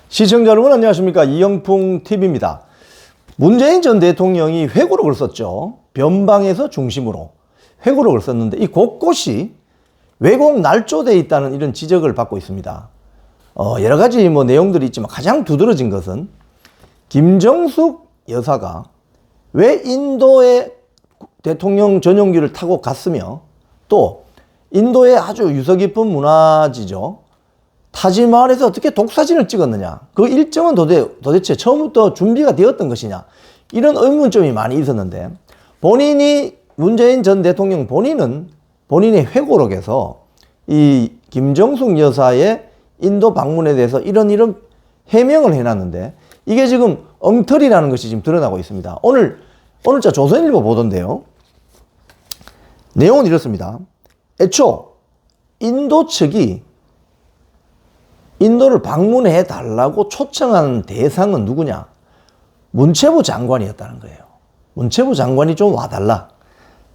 시청자 여러분 안녕하십니까. 이영풍 TV입니다. 문재인 전 대통령이 회고록을 썼죠. 변방에서 중심으로 회고록을 썼는데 이 곳곳이 왜곡 날조되어 있다는 이런 지적을 받고 있습니다. 여러 가지 내용들이 있지만 가장 두드러진 것은 김정숙 여사가 왜 인도의 대통령 전용기를 타고 갔으며 또 인도의 아주 유서 깊은 문화지죠. 타지마할에서 어떻게 독사진을 찍었느냐. 그 일정은 도대체 처음부터 준비가 되었던 것이냐. 이런 의문점이 많이 있었는데 문재인 전 대통령 본인은 본인의 회고록에서 이 김정숙 여사의 인도 방문에 대해서 이런 해명을 해놨는데 이게 지금 엉터리라는 것이 지금 드러나고 있습니다. 오늘자 조선일보 보도인데요. 내용은 이렇습니다. 애초 인도 측이 인도를 방문해 달라고 초청한 대상은 누구냐? 문체부 장관이었다는 거예요. 문체부 장관이 좀 와달라.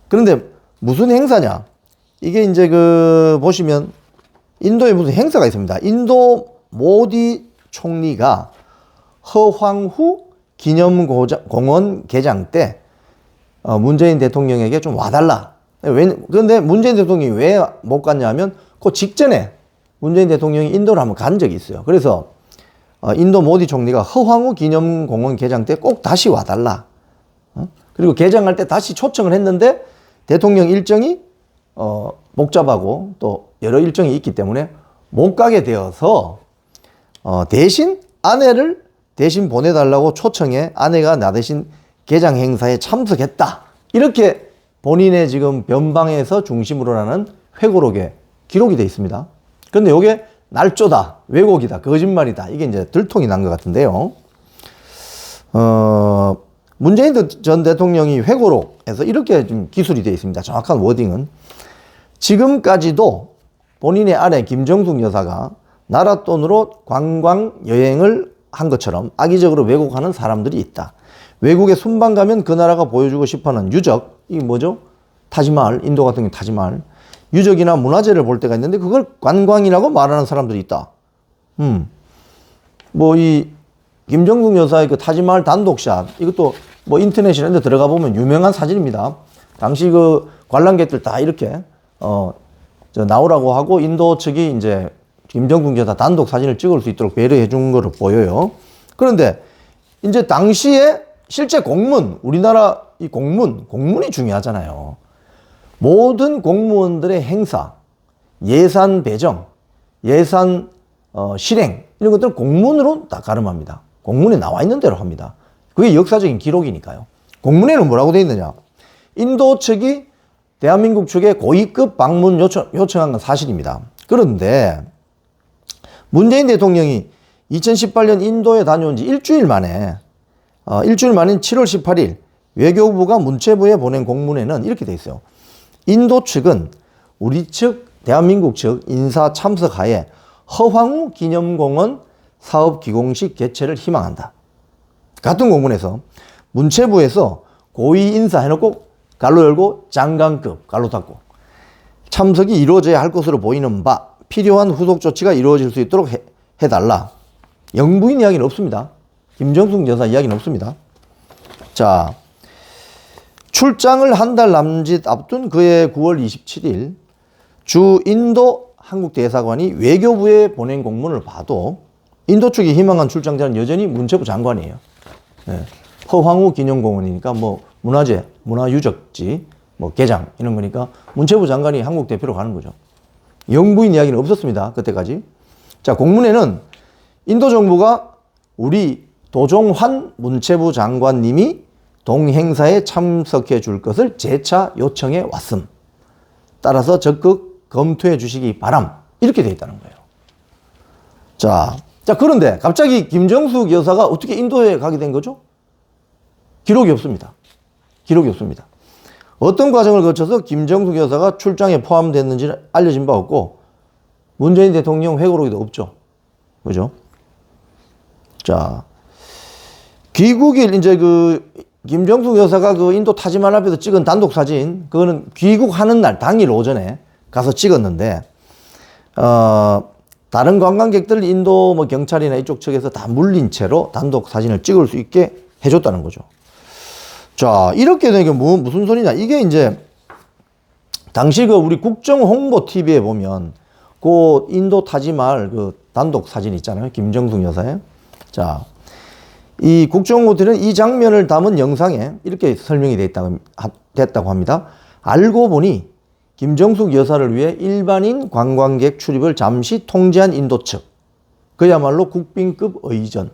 그런데 무슨 행사냐? 이게 이제 보시면 인도에 무슨 행사가 있습니다. 인도 모디 총리가 허황후 기념공원 개장 때 문재인 대통령에게 좀 와달라. 그런데 문재인 대통령이 왜 못 갔냐 하면 그 직전에 문재인 대통령이 인도를 한번 간 적이 있어요. 그래서 인도 모디 총리가 허황후 기념공원 개장 때 꼭 다시 와달라. 그리고 개장할 때 다시 초청을 했는데 대통령 일정이 복잡하고 또 여러 일정이 있기 때문에 못 가게 되어서 대신 아내를 대신 보내달라고 초청해 아내가 나 대신 개장 행사에 참석했다. 이렇게 본인의 지금 변방에서 중심으로라는 회고록에 기록이 되어 있습니다. 그런데 이게 날조다, 왜곡이다, 거짓말이다. 이게 이제 들통이 난 것 같은데요. 문재인 전 대통령이 회고록에서 이렇게 좀 기술이 되어 있습니다. 정확한 워딩은. 지금까지도 본인의 아내 김정숙 여사가 나라 돈으로 관광 여행을 한 것처럼 악의적으로 왜곡하는 사람들이 있다. 외국에 순방 가면 그 나라가 보여주고 싶어하는 유적, 이게 뭐죠? 타지마할, 인도 같은 경우 타지마할. 유적이나 문화재를 볼 때가 있는데 그걸 관광이라고 말하는 사람들이 있다. 이 김정숙 여사의 그 타지마할 단독샷, 이것도 인터넷이나 이런 데 들어가 보면 유명한 사진입니다. 당시 관람객들 다 이렇게 나오라고 하고 인도 측이 이제 김정숙 여사 단독 사진을 찍을 수 있도록 배려해 준 거로 보여요. 그런데 이제 당시에 실제 공문, 우리나라 이 공문이 중요하잖아요. 모든 공무원들의 행사, 예산 배정, 예산 실행 이런 것들은 공문으로 다 가름합니다. 공문에 나와 있는 대로 합니다. 그게 역사적인 기록이니까요. 공문에는 뭐라고 되어 있느냐? 인도 측이 대한민국 측에 고위급 방문 요청한 건 사실입니다. 그런데 문재인 대통령이 2018년 인도에 다녀온 지 일주일 만인 7월 18일 외교부가 문체부에 보낸 공문에는 이렇게 되어 있어요. 인도 측은 우리 측, 대한민국 측 인사 참석하에 허황후 기념공원 사업 기공식 개최를 희망한다. 같은 공문에서 문체부에서 고위 인사 해놓고 갈로 열고 장관급 갈로 닫고 참석이 이루어져야 할 것으로 보이는 바 필요한 후속 조치가 이루어질 수 있도록 해달라. 영부인 이야기는 없습니다. 김정숙 여사 이야기는 없습니다. 자, 출장을 한 달 남짓 앞둔 그해 9월 27일 주 인도 한국 대사관이 외교부에 보낸 공문을 봐도 인도 측이 희망한 출장자는 여전히 문체부 장관이에요. 네. 허황후 기념공원이니까 문화재, 문화유적지, 개장 이런 거니까 문체부 장관이 한국 대표로 가는 거죠. 영부인 이야기는 없었습니다. 그때까지. 자, 공문에는 인도 정부가 우리 도종환 문체부 장관님이 동행사에 참석해 줄 것을 재차 요청해 왔음. 따라서 적극 검토해 주시기 바람. 이렇게 돼 있다는 거예요. 자, 그런데 갑자기 김정숙 여사가 어떻게 인도에 가게 된 거죠? 기록이 없습니다. 어떤 과정을 거쳐서 김정숙 여사가 출장에 포함됐는지는 알려진 바 없고 문재인 대통령 회고록에도 없죠. 그죠? 자, 귀국일 이제 김정숙 여사가 인도 타지마할 앞에서 찍은 단독 사진, 그거는 귀국하는 날 당일 오전에 가서 찍었는데 다른 관광객들 인도 뭐 경찰이나 이쪽 측에서 다 물린 채로 단독 사진을 찍을 수 있게 해줬다는 거죠. 자, 이렇게 되니까 무슨 소리냐. 이게 이제 당시 그 우리 국정홍보 TV에 보면 그 인도 타지말 그 단독 사진 있잖아요. 김정숙 여사의. 자, 이 국정홍보 TV는 이 장면을 담은 영상에 이렇게 설명이 됐다고 합니다. 알고 보니 김정숙 여사를 위해 일반인 관광객 출입을 잠시 통제한 인도 측. 그야말로 국빈급 의전.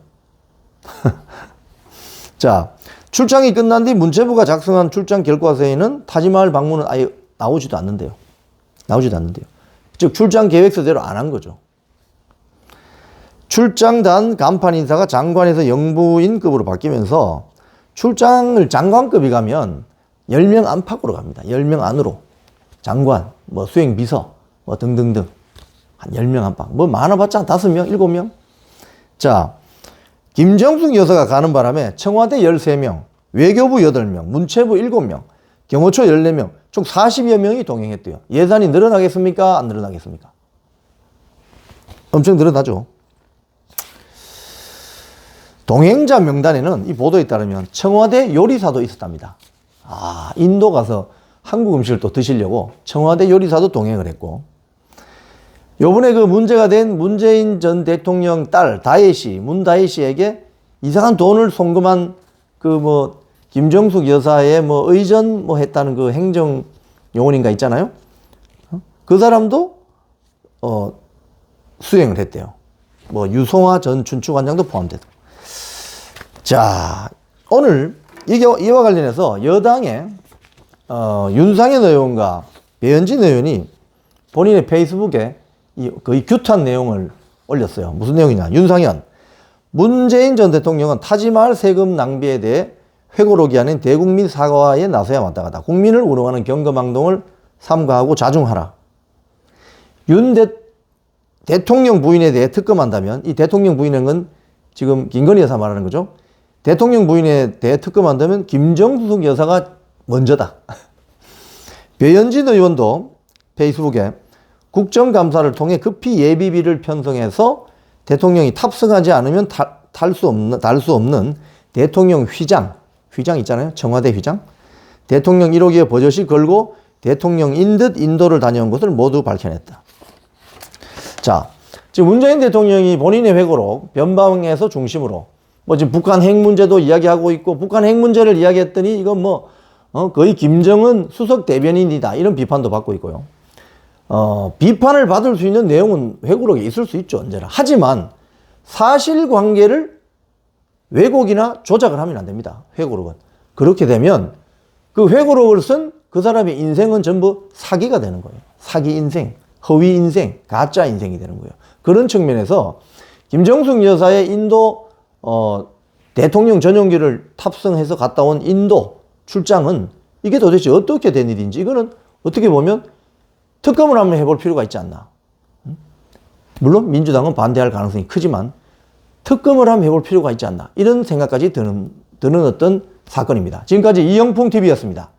자, 출장이 끝난 뒤 문체부가 작성한 출장 결과서에는 타지마을 방문은 아예 나오지도 않는데요. 즉 출장 계획서대로 안 한 거죠. 출장단 간판 인사가 장관에서 영부인급으로 바뀌면서 출장을 장관급이 가면 10명 안팎으로 갑니다. 10명 안으로. 장관, 뭐 수행비서, 뭐 등등등. 한 10명 안팎. 뭐 많아봤자 5명, 7명. 자, 김정숙 여사가 가는 바람에 청와대 13명, 외교부 8명, 문체부 7명, 경호처 14명, 총 40여 명이 동행했대요. 예산이 늘어나겠습니까? 안 늘어나겠습니까? 엄청 늘어나죠. 동행자 명단에는 이 보도에 따르면 청와대 요리사도 있었답니다. 아, 인도 가서 한국 음식을 또 드시려고 청와대 요리사도 동행을 했고, 요번에 그 문제가 된 문재인 전 대통령 딸 문다혜 씨에게 이상한 돈을 송금한 그 뭐 김정숙 여사의 뭐 의전 뭐 했다는 그 행정 요원인가 있잖아요. 그 사람도 수행을 했대요. 뭐 유송화 전 춘추관장도 포함되고. 자, 오늘 이와 관련해서 여당의 윤상현 의원과 배현진 의원이 본인의 페이스북에 거의 규탄 내용을 올렸어요. 무슨 내용이냐. 윤상현, 문재인 전 대통령은 타지마할 세금 낭비에 대해 회고록이 아닌 대국민 사과에 나서야 마땅하다. 국민을 우롱하는 경거망동을 삼가하고 자중하라. 대통령 부인에 대해 특검한다면, 이 대통령 부인은 건 지금 김건희 여사 말하는 거죠. 대통령 부인에 대해 특검한다면 김정숙 여사가 먼저다. 배현진 의원도 페이스북에 국정감사를 통해 급히 예비비를 편성해서 대통령이 탑승하지 않으면 달 수 없는 대통령 휘장 있잖아요. 청와대 휘장. 대통령 1호기에 버젓이 걸고 대통령인 듯 인도를 다녀온 것을 모두 밝혀냈다. 자, 지금 문재인 대통령이 본인의 회고록 변방에서 중심으로 뭐 지금 북한 핵 문제도 이야기하고 있고, 북한 핵 문제를 이야기했더니 이건 뭐 거의 김정은 수석 대변인이다, 이런 비판도 받고 있고요. 비판을 받을 수 있는 내용은 회고록에 있을 수 있죠, 언제나. 하지만 사실관계를 왜곡이나 조작을 하면 안 됩니다, 회고록은. 그렇게 되면 그 회고록을 쓴 그 사람의 인생은 전부 사기가 되는 거예요. 사기 인생, 허위 인생, 가짜 인생이 되는 거예요. 그런 측면에서 김정숙 여사의 인도 대통령 전용기를 탑승해서 갔다 온 인도 출장은 이게 도대체 어떻게 된 일인지, 이거는 어떻게 보면 특검을 한번 해볼 필요가 있지 않나. 물론 민주당은 반대할 가능성이 크지만 특검을 한번 해볼 필요가 있지 않나, 이런 생각까지 드는 어떤 사건입니다. 지금까지 이영풍TV였습니다.